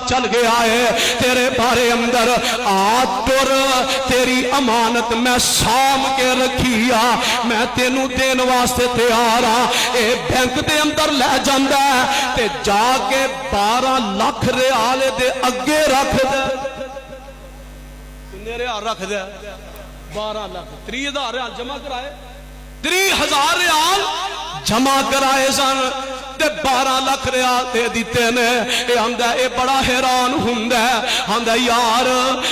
چل گیا ہے تیرے بارے اندر آتر تیری امانت میں سام کے رکھیا میں تینوں دین واسطے تیار ہاں اے بینک دے اندر لے جاندہ ہے تے جا کے 12 لاکھ ریال دے اگے رکھ دے کنے ریال رکھ دے 12 لاکھ 30,000 ریال جمع کرائے 30,000 ریال جمع کرائے سن تے 12 لاکھ ریال تے دیتے نے اے آندہ اے بڑا حیران ہوندہ ہے آندہ یار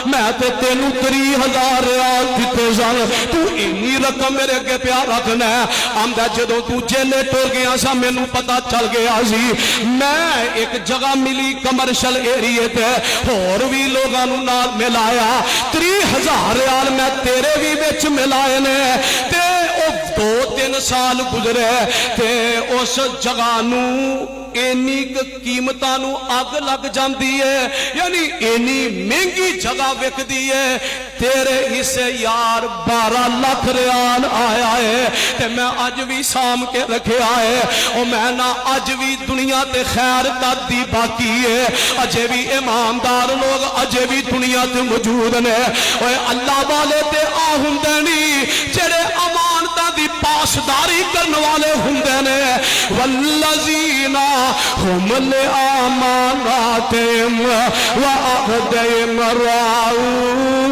میں تے تینوں 30,000 ریال دیتے سن تو اینی رقم میرے کے پیار رکھنا ہے آندہ جدوں تو جیلے ٹور گیا سا میں نو پتا چل گیا سی میں ایک جگہ ملی کمرشل ایریے تے اور بھی لوگاں نو نال ملایا 30,000 ریال میں تیرے بھی وچ ملائے نے تے 2-3 سال گزرے تے اس جگہ نو اینی قیمتاں نو اگ لگ جاندی ہے یعنی اینی مہنگی جگہ وک دی ہے تیرے حصے یار 12 لاکھ ریال آیا ہے تے میں اج بھی سام کے رکھیا ہے او میں نہ اج بھی دنیا تے خیر دادی باقی ہے اجے بھی ایماندار لوگ اجے بھی دنیا تے موجود نے اوے اللہ والے تے آ ہوندے نہیں جڑے امانتاں دی پاسداری کرن والے ہوندے نے والذین هم لأماناتهم وعهدهم راعون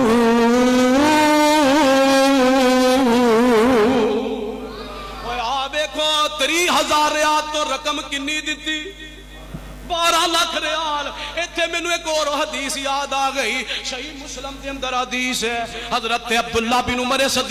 آپ دیکھو 30,000 ریال تو رقم کنی دیتی 12 لاکھ ریال ایتھے میں نے ایک اور حدیث یاد آ گئی صحیح مسلم کے اندر حدیث ہے حضرت عبداللہ بن عمر